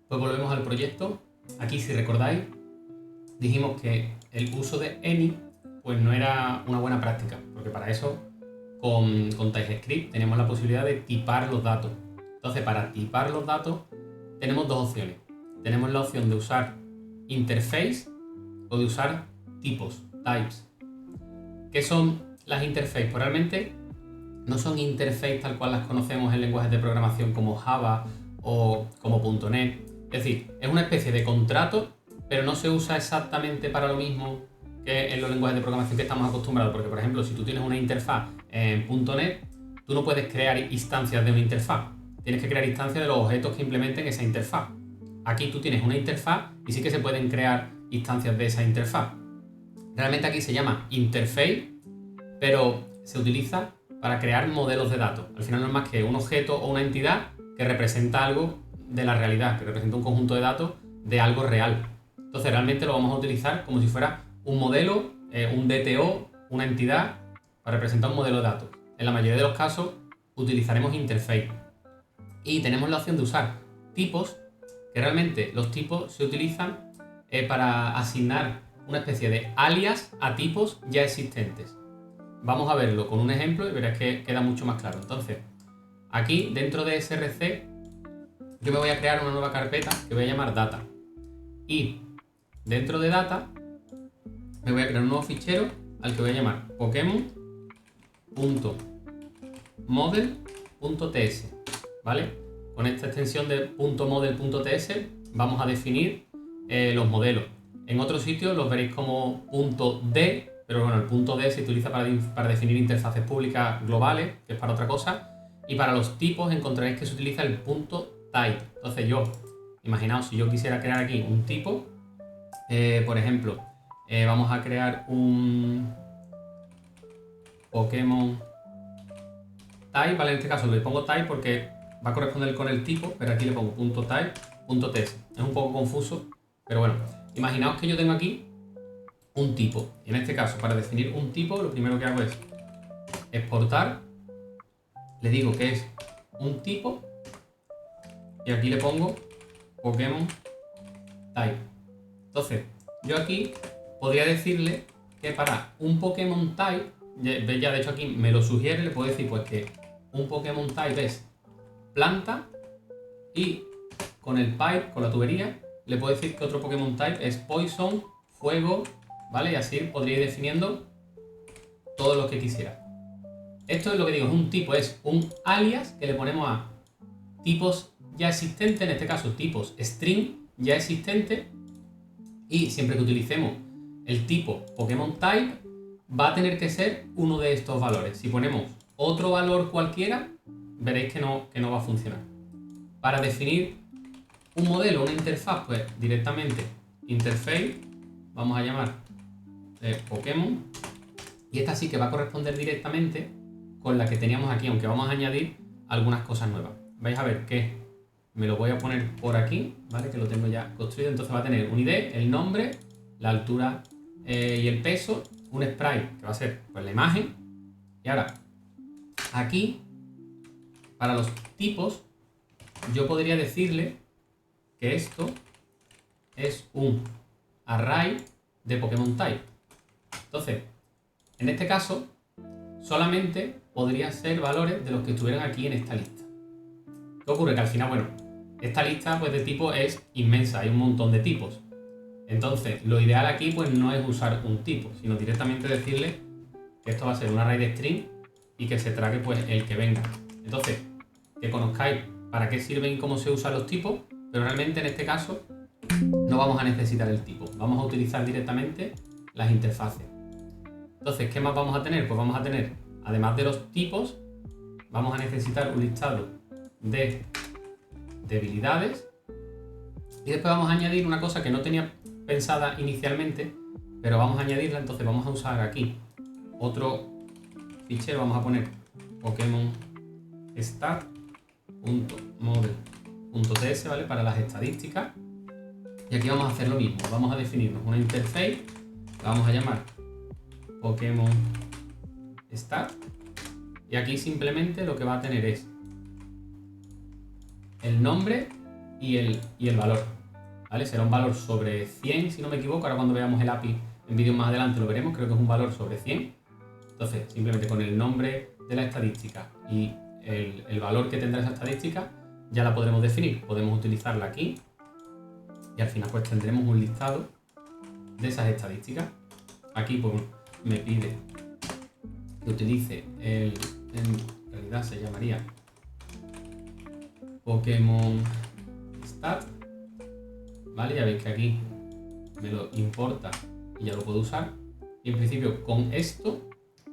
Pues volvemos al proyecto. Aquí, si recordáis, dijimos que el uso de any pues no era una buena práctica, porque para eso con TypeScript tenemos la posibilidad de tipar los datos. Entonces, para tipar los datos tenemos dos opciones. Tenemos la opción de usar interface o de usar tipos, types. ¿Qué son las interfaces? Pues realmente no son interfaces tal cual las conocemos en lenguajes de programación como Java o como .NET. Es decir, es una especie de contrato, pero no se usa exactamente para lo mismo que en los lenguajes de programación que estamos acostumbrados. Porque, por ejemplo, si tú tienes una interfaz en .NET, tú no puedes crear instancias de una interfaz. Tienes que crear instancias de los objetos que implementen esa interfaz. Aquí tú tienes una interfaz y sí que se pueden crear instancias de esa interfaz. Realmente aquí se llama interface, pero se utiliza para crear modelos de datos. Al final no es más que un objeto o una entidad que representa algo de la realidad, que representa un conjunto de datos de algo real. Entonces realmente lo vamos a utilizar como si fuera un modelo, un DTO, una entidad, para representar un modelo de datos. En la mayoría de los casos utilizaremos interface. Y tenemos la opción de usar tipos, que realmente los tipos se utilizan para asignar una especie de alias a tipos ya existentes. Vamos a verlo con un ejemplo y verás que queda mucho más claro. Entonces, aquí dentro de src yo me voy a crear una nueva carpeta que voy a llamar data. Y dentro de data me voy a crear un nuevo fichero al que voy a llamar pokemon.model.ts, ¿vale? Con esta extensión de .model.ts vamos a definir los modelos. En otros sitios los veréis como .d, pero bueno, el .d se utiliza para definir interfaces públicas globales, que es para otra cosa. Y para los tipos encontraréis que se utiliza el .type. Entonces imaginaos, si yo quisiera crear aquí un tipo, por ejemplo, vamos a crear un Pokémon type, ¿vale? En este caso le pongo type porque va a corresponder con el tipo, pero aquí le pongo .type.ts. Es un poco confuso, pero bueno, imaginaos que yo tengo aquí un tipo. Y en este caso, para definir un tipo, lo primero que hago es exportar, le digo que es un tipo y aquí le pongo Pokémon type. Entonces, yo aquí podría decirle que para un Pokémon type, ya de hecho aquí me lo sugiere, le puedo decir pues que un Pokémon type es planta y con el pipe, con la tubería, le puedo decir que otro Pokémon type es poison, fuego, ¿vale? Y así podría ir definiendo todo lo que quisiera. Esto es lo que digo, es un tipo, es un alias que le ponemos a tipos ya existentes, en este caso tipos string ya existentes, y siempre que utilicemos el tipo Pokémon type va a tener que ser uno de estos valores. Si ponemos otro valor cualquiera, veréis que no va a funcionar. Para definir un modelo, una interfaz, pues directamente interface, vamos a llamar Pokémon, y esta sí que va a corresponder directamente con la que teníamos aquí, aunque vamos a añadir algunas cosas nuevas. Vais a ver que me lo voy a poner por aquí, ¿vale? Que lo tengo ya construido. Entonces va a tener un ID, el nombre, la altura y el peso, un sprite que va a ser pues la imagen. Y ahora, aquí, para los tipos, yo podría decirle que esto es un array de Pokémon type. Entonces, en este caso, solamente podrían ser valores de los que estuvieran aquí en esta lista. ¿Qué ocurre? Que al final, bueno, esta lista pues, de tipos es inmensa, hay un montón de tipos. Entonces, lo ideal aquí pues no es usar un tipo, sino directamente decirle que esto va a ser un array de string y que se trague pues el que venga. Entonces, que conozcáis para qué sirven y cómo se usan los tipos, pero realmente en este caso no vamos a necesitar el tipo, vamos a utilizar directamente las interfaces. Entonces, ¿qué más vamos a tener? Pues vamos a tener, además de los tipos, vamos a necesitar un listado de debilidades y después vamos a añadir una cosa que no tenía pensada inicialmente, pero vamos a añadirla. Entonces vamos a usar aquí otro fichero, vamos a poner Pokémon stat.model.ts, ¿vale? Para las estadísticas, y aquí vamos a hacer lo mismo, vamos a definirnos una interface, la vamos a llamar Pokémon stat, y aquí simplemente lo que va a tener es el nombre y el valor, ¿vale? Será un valor sobre 100, si no me equivoco. Ahora cuando veamos el API en vídeos más adelante lo veremos, creo que es un valor sobre 100. Entonces, simplemente con el nombre de la estadística y el valor que tendrá esa estadística, ya la podremos definir. Podemos utilizarla aquí y al final pues tendremos un listado de esas estadísticas. Aquí pues me pide que utilice en realidad se llamaría Pokémon Stat, ¿vale? Ya veis que aquí me lo importa y ya lo puedo usar. Y en principio con esto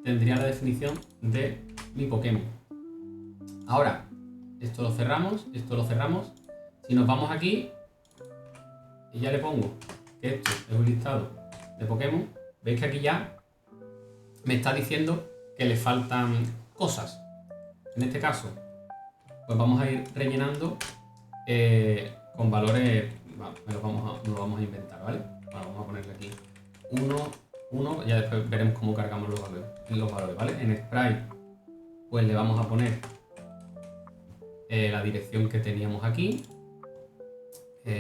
tendría la definición de mi Pokémon. Ahora, esto lo cerramos, esto lo cerramos. Si nos vamos aquí y ya le pongo que esto es un listado de Pokémon, veis que aquí ya me está diciendo que le faltan cosas. En este caso, pues vamos a ir rellenando con valores, nos lo vamos a inventar, ¿vale? Bueno, vamos a ponerle aquí 1, ya después veremos cómo cargamos los valores, ¿vale? En Sprite, pues le vamos a poner la dirección que teníamos aquí.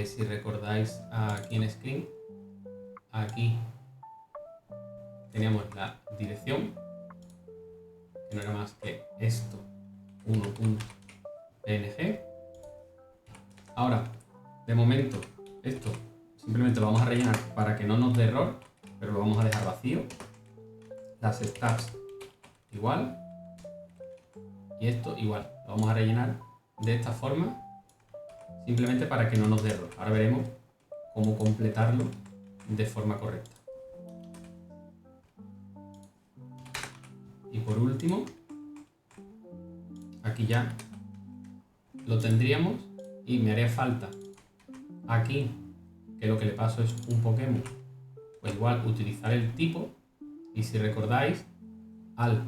Si recordáis aquí en Screen, aquí teníamos la dirección, que no era más que esto, 1.png. Ahora, de momento, esto simplemente lo vamos a rellenar para que no nos dé error, pero lo vamos a dejar vacío. Las stats igual. Y esto igual. Lo vamos a rellenar de esta forma, simplemente para que no nos dé error. Ahora veremos cómo completarlo de forma correcta. Y por último, aquí ya lo tendríamos y me haría falta aquí, que lo que le paso es un Pokémon, pues igual utilizar el tipo. Y si recordáis, al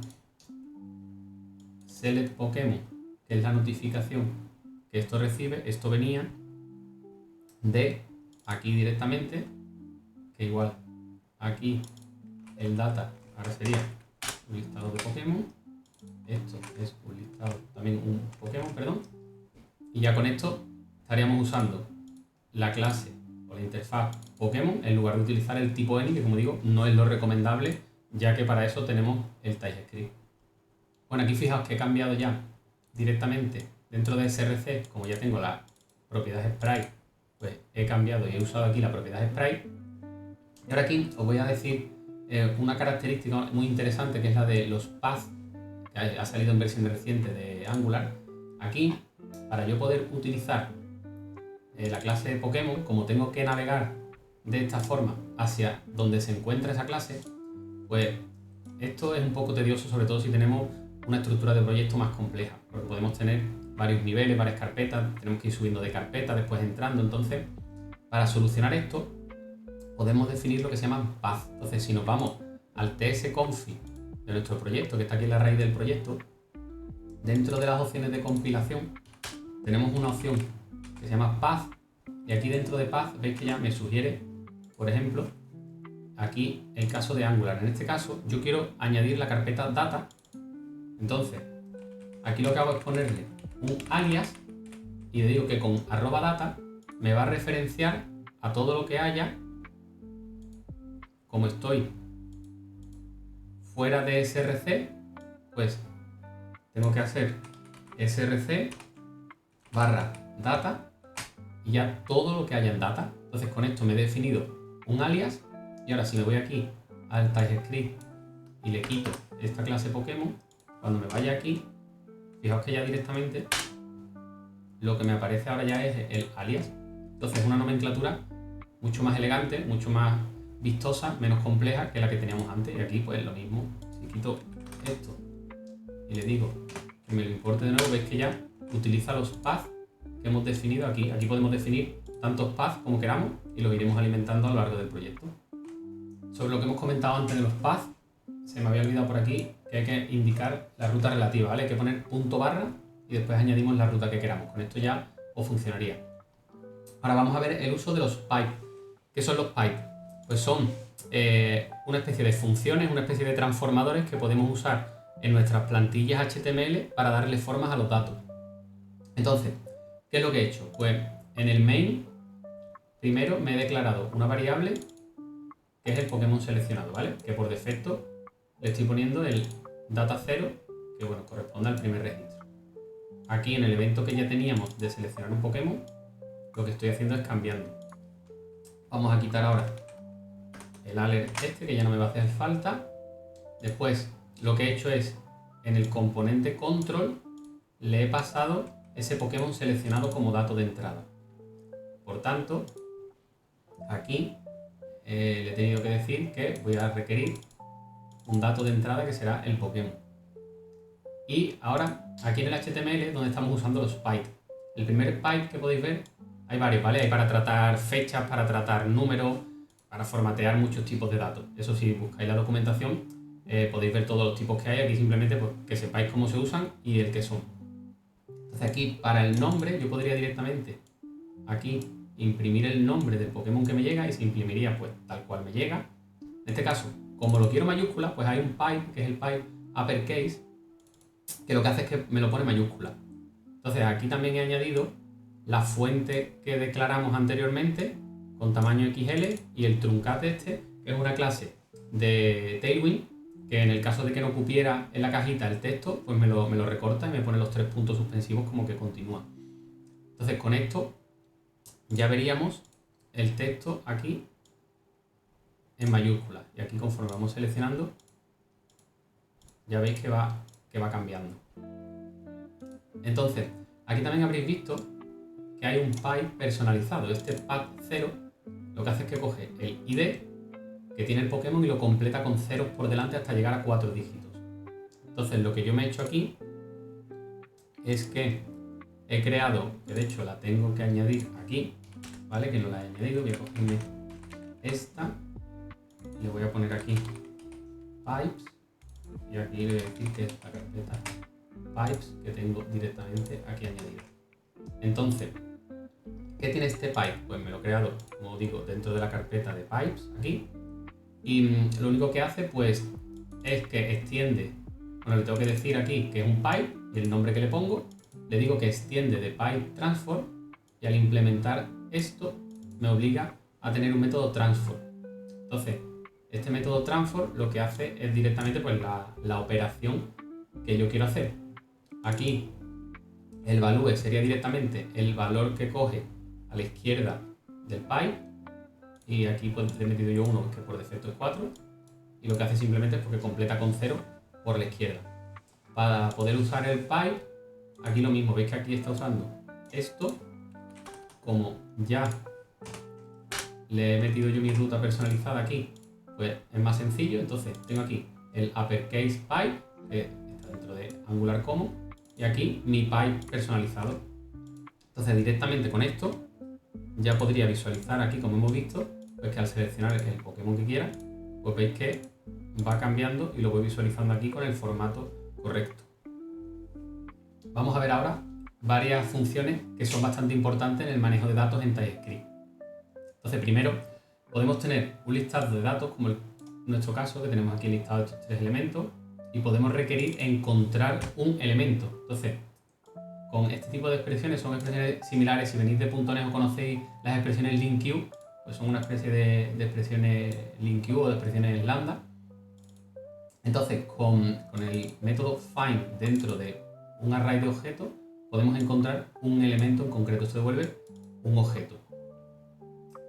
select Pokémon, que es la notificación que esto recibe, esto venía de aquí directamente, que igual aquí el data ahora sería un listado de Pokémon. Esto es un listado, también un Pokémon, perdón. Y ya con esto estaríamos usando la clase o la interfaz Pokémon en lugar de utilizar el tipo Any, que como digo, no es lo recomendable, ya que para eso tenemos el TypeScript. Bueno, aquí fijaos que he cambiado ya directamente dentro de SRC, como ya tengo la propiedad Sprite, pues he cambiado y he usado aquí la propiedad Sprite. Y ahora aquí os voy a decir una característica muy interesante, que es la de los paths, que ha salido en versión reciente de Angular. Aquí, para yo poder utilizar la clase de Pokémon, como tengo que navegar de esta forma hacia donde se encuentra esa clase, pues esto es un poco tedioso, sobre todo si tenemos una estructura de proyecto más compleja, porque podemos tener varios niveles, varias carpetas, tenemos que ir subiendo de carpeta, después entrando. Entonces, para solucionar esto, podemos definir lo que se llama path. Entonces, si nos vamos al tsconfig de nuestro proyecto, que está aquí en la raíz del proyecto, dentro de las opciones de compilación tenemos una opción que se llama path, y aquí dentro de path veis que ya me sugiere, por ejemplo, aquí el caso de Angular. En este caso yo quiero añadir la carpeta data. Entonces aquí lo que hago es ponerle un alias y le digo que con @data me va a referenciar a todo lo que haya. Como estoy fuera de SRC, pues tengo que hacer src/data y ya todo lo que haya en data. Entonces con esto me he definido un alias. Y ahora si me voy aquí al TypeScript y le quito esta clase Pokémon, cuando me vaya aquí, fijaos que ya directamente lo que me aparece ahora ya es el alias. Entonces es una nomenclatura mucho más elegante, mucho más vistosa, menos compleja que la que teníamos antes. Y aquí pues lo mismo. Si quito esto y le digo que me lo importe de nuevo, veis que ya utiliza los paths que hemos definido aquí. Aquí podemos definir tantos paths como queramos y los iremos alimentando a lo largo del proyecto. Sobre lo que hemos comentado antes de los paths, se me había olvidado por aquí que hay que indicar la ruta relativa, ¿vale? Hay que poner punto barra y después añadimos la ruta que queramos. Con esto ya os funcionaría. Ahora vamos a ver el uso de los pipes. ¿Qué son los pipes? Pues son una especie de funciones, una especie de transformadores que podemos usar en nuestras plantillas HTML para darle formas a los datos. Entonces, ¿qué es lo que he hecho? Pues en el main, primero me he declarado una variable que es el Pokémon seleccionado, ¿vale? Que por defecto le estoy poniendo el data 0, que bueno, corresponde al primer registro. Aquí en el evento que ya teníamos de seleccionar un Pokémon, lo que estoy haciendo es cambiando. Vamos a quitar ahora el alert este, que ya no me va a hacer falta. Después, lo que he hecho es, en el componente control, le he pasado ese Pokémon seleccionado como dato de entrada. Por tanto, aquí le he tenido que decir que voy a requerir un dato de entrada que será el Pokémon. Y ahora, aquí en el HTML, donde estamos usando los pipes. El primer pipe que podéis ver, hay varios, ¿vale? Hay para tratar fechas, para tratar números, para formatear muchos tipos de datos. Eso si buscáis la documentación, podéis ver todos los tipos que hay. Aquí simplemente pues, que sepáis cómo se usan y el que son. Entonces aquí, para el nombre, yo podría directamente aquí imprimir el nombre del Pokémon que me llega y se imprimiría pues tal cual me llega. En este caso, como lo quiero mayúscula, pues hay un pipe, que es el pipe uppercase, que lo que hace es que me lo pone mayúscula. Entonces aquí también he añadido la fuente que declaramos anteriormente con tamaño XL y el truncat este, que es una clase de Tailwind, que en el caso de que no cupiera en la cajita el texto, pues me lo recorta y me pone los 3 puntos suspensivos como que continúa. Entonces con esto ya veríamos el texto aquí en mayúsculas. Y aquí conforme vamos seleccionando, ya veis que va cambiando. Entonces, aquí también habréis visto que hay un pipe personalizado. Este path 0 lo que hace es que coge el ID que tiene el Pokémon y lo completa con ceros por delante hasta llegar a 4 dígitos. Entonces, lo que yo me he hecho aquí es que he creado, que de hecho la tengo que añadir aquí, ¿vale? Que no la he añadido, voy a cogerme esta, le voy a poner aquí pipes y aquí le voy a decir que es la carpeta pipes que tengo directamente aquí añadido. Entonces, ¿qué tiene este pipe? Pues me lo he creado, como digo, dentro de la carpeta de pipes aquí, y lo único que hace pues es que extiende, bueno, le tengo que decir aquí que es un pipe y el nombre que le pongo, le digo que extiende de pipe transform y al implementar esto me obliga a tener un método transform. Entonces, este método transform lo que hace es directamente pues la operación que yo quiero hacer. Aquí el value sería directamente el valor que coge a la izquierda del pipe y aquí pues le he metido yo uno que por defecto es 4 y lo que hace simplemente es porque completa con 0 por la izquierda. Para poder usar el pipe, aquí lo mismo, veis que aquí está usando esto, como ya le he metido yo mi ruta personalizada aquí, pues es más sencillo. Entonces tengo aquí el uppercase pipe, que está dentro de Angular Common, y aquí mi pipe personalizado. Entonces directamente con esto ya podría visualizar aquí, como hemos visto, pues que al seleccionar el Pokémon que quiera, pues veis que va cambiando y lo voy visualizando aquí con el formato correcto. Vamos a ver ahora varias funciones que son bastante importantes en el manejo de datos en TypeScript. Entonces, primero, podemos tener un listado de datos, como en nuestro caso, que tenemos aquí el listado de estos 3 elementos, y podemos requerir encontrar un elemento. Entonces, con este tipo de expresiones, son expresiones similares. Si venís de .NET o conocéis las expresiones LINQ, pues son una especie de expresiones LINQ o de expresiones lambda. Entonces, con el método find dentro de un array de objetos, podemos encontrar un elemento en concreto. Esto devuelve un objeto.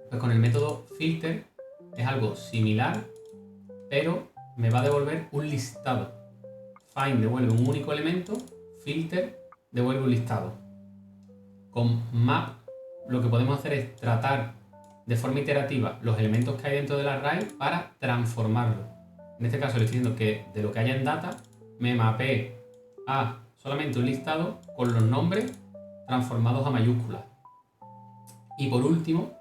Pues con el método filter es algo similar, pero me va a devolver un listado. Find devuelve un único elemento, filter devuelve un listado. Con map lo que podemos hacer es tratar de forma iterativa los elementos que hay dentro del array para transformarlo. En este caso le estoy diciendo que de lo que haya en data me mapee a solamente un listado con los nombres transformados a mayúsculas. Y por último,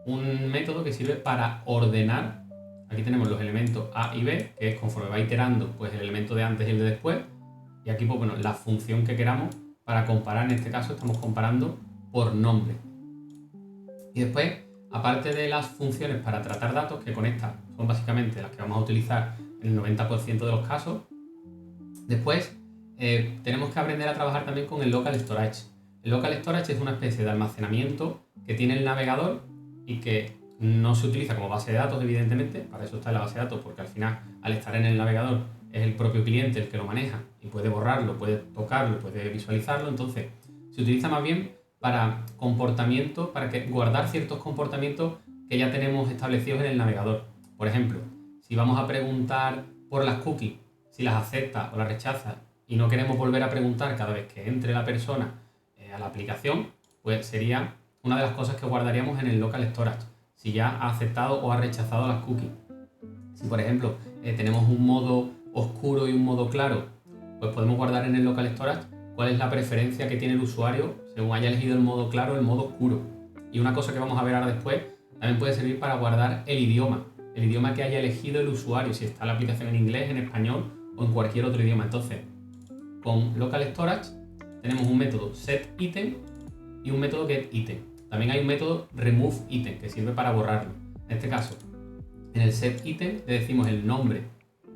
un método que sirve para ordenar. Aquí tenemos los elementos A y B, que es conforme va iterando pues el elemento de antes y el de después. Y aquí pues, bueno, la función que queramos para comparar. En este caso estamos comparando por nombre. Y después, aparte de las funciones para tratar datos, que con estas son básicamente las que vamos a utilizar en el 90% de los casos, después tenemos que aprender a trabajar también con el local storage. El local storage es una especie de almacenamiento que tiene el navegador y que no se utiliza como base de datos, evidentemente. Para eso está en la base de datos, porque al final, al estar en el navegador, es el propio cliente el que lo maneja y puede borrarlo, puede tocarlo, puede visualizarlo. Entonces, se utiliza más bien para comportamientos, para guardar ciertos comportamientos que ya tenemos establecidos en el navegador. Por ejemplo, si vamos a preguntar por las cookies, si las acepta o las rechaza y no queremos volver a preguntar cada vez que entre la persona a la aplicación, pues sería una de las cosas que guardaríamos en el local storage, si ya ha aceptado o ha rechazado las cookies. Si por ejemplo tenemos un modo oscuro y un modo claro, pues podemos guardar en el local storage cuál es la preferencia que tiene el usuario según haya elegido el modo claro o el modo oscuro. Y una cosa que vamos a ver ahora después, también puede servir para guardar el idioma que haya elegido el usuario, si está la aplicación en inglés, en español o en cualquier otro idioma. Entonces, con local storage tenemos un método setItem y un método getItem. También hay un método removeItem que sirve para borrarlo. En este caso, en el setItem le decimos el nombre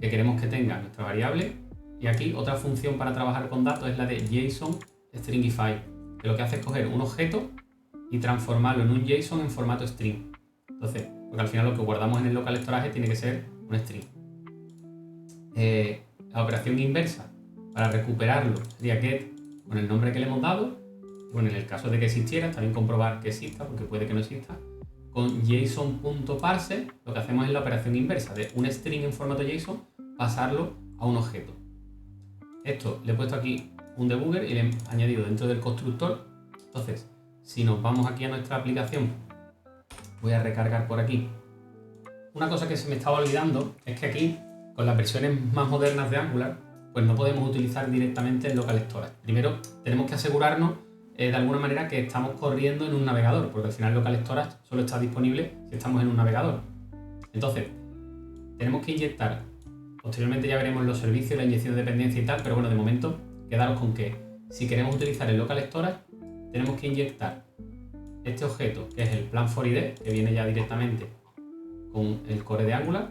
que queremos que tenga nuestra variable, y aquí otra función para trabajar con datos es la de JSON Stringify, que lo que hace es coger un objeto y transformarlo en un JSON en formato string. Entonces, porque al final lo que guardamos en el local storage tiene que ser un string. La operación inversa para recuperarlo sería get con el nombre que le hemos dado. Bueno, en el caso de que existiera, también comprobar que exista, porque puede que no exista. Con JSON.parse lo que hacemos es la operación inversa de un string en formato JSON pasarlo a un objeto. Esto le he puesto aquí un debugger y le he añadido dentro del constructor. Entonces, si nos vamos aquí a nuestra aplicación, voy a recargar por aquí. Una cosa que se me estaba olvidando es que aquí, con las versiones más modernas de Angular, pues no podemos utilizar directamente el local storage. Primero, tenemos que asegurarnos de alguna manera que estamos corriendo en un navegador, porque al final el local storage solo está disponible si estamos en un navegador. Entonces, tenemos que inyectar, posteriormente ya veremos los servicios, la inyección de dependencia y tal, pero bueno, de momento, quedaros con que si queremos utilizar el local storage, tenemos que inyectar este objeto, que es el plan4id, que viene ya directamente con el core de Angular,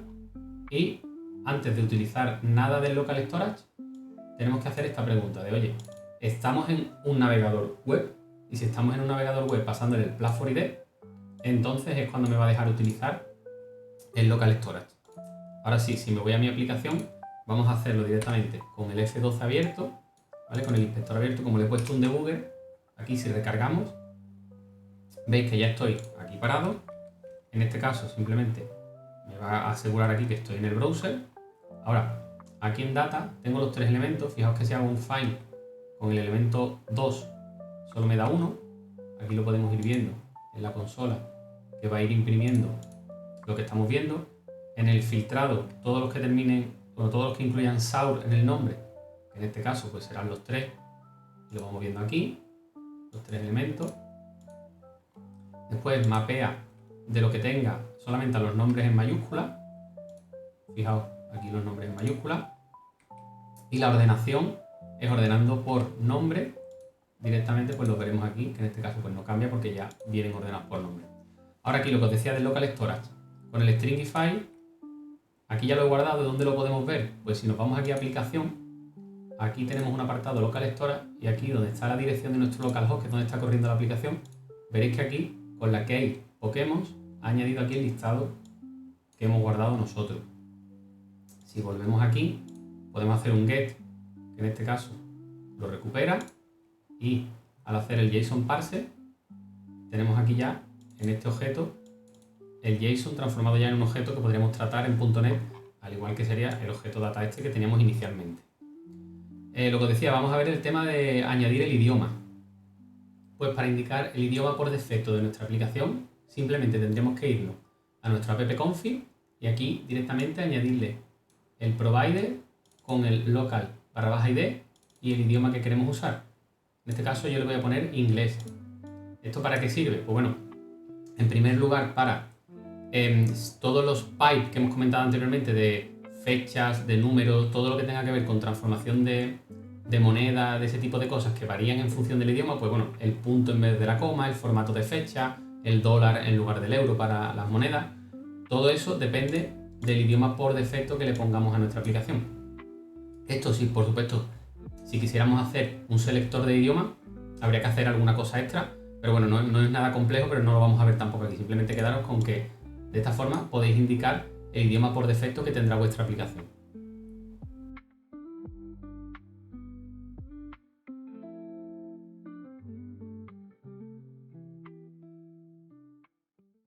y antes de utilizar nada del local storage, tenemos que hacer esta pregunta de, oye, ¿estamos en un navegador web? Y si estamos en un navegador web pasándole el plan4id, entonces es cuando me va a dejar utilizar el local storage. Ahora sí, si me voy a mi aplicación, vamos a hacerlo directamente con el F12 abierto, ¿vale? Con el inspector abierto, como le he puesto un debugger. Aquí si recargamos, veis que ya estoy aquí parado. En este caso simplemente me va a asegurar aquí que estoy en el browser. Ahora, aquí en data tengo los tres elementos. Fijaos que si hago un find con el elemento 2 solo me da 1. Aquí lo podemos ir viendo en la consola, que va a ir imprimiendo lo que estamos viendo. En el filtrado, todos los que terminen, bueno, todos los que incluyan sour en el nombre, que en este caso pues serán los tres, lo vamos viendo aquí, los tres elementos. Después mapea de lo que tenga solamente a los nombres en mayúscula. Fijaos, aquí los nombres en mayúscula. Y la ordenación es ordenando por nombre. Directamente pues lo veremos aquí, que en este caso pues no cambia porque ya vienen ordenados por nombre. Ahora aquí lo que os decía del local storage. Con el Stringify, aquí ya lo he guardado. ¿De dónde lo podemos ver? Pues si nos vamos aquí a aplicación, aquí tenemos un apartado local storage y aquí donde está la dirección de nuestro localhost, que es donde está corriendo la aplicación, veréis que aquí con la key Pokémon ha añadido aquí el listado que hemos guardado nosotros. Si volvemos aquí, podemos hacer un get, que en este caso lo recupera, y al hacer el JSON parse, tenemos aquí ya en este objeto el JSON transformado ya en un objeto que podríamos tratar en .NET, al igual que sería el objeto data este que teníamos inicialmente. Lo que os decía, vamos a ver el tema de añadir el idioma. Pues para indicar el idioma por defecto de nuestra aplicación, simplemente tendremos que irnos a nuestro appconfig y aquí directamente añadirle el provider con el local /id y el idioma que queremos usar. En este caso yo le voy a poner inglés. ¿Esto para qué sirve? Pues bueno, en primer lugar para todos los pipes que hemos comentado anteriormente de fechas, de números, todo lo que tenga que ver con transformación de moneda, de ese tipo de cosas que varían en función del idioma, pues bueno, el punto en vez de la coma, el formato de fecha, el dólar en lugar del euro para las monedas, todo eso depende del idioma por defecto que le pongamos a nuestra aplicación. Esto sí, por supuesto, si quisiéramos hacer un selector de idioma, Habría que hacer alguna cosa extra, pero bueno, no es nada complejo, pero no lo vamos a ver tampoco aquí. Simplemente quedaros con que de esta forma podéis indicar el idioma por defecto que tendrá vuestra aplicación.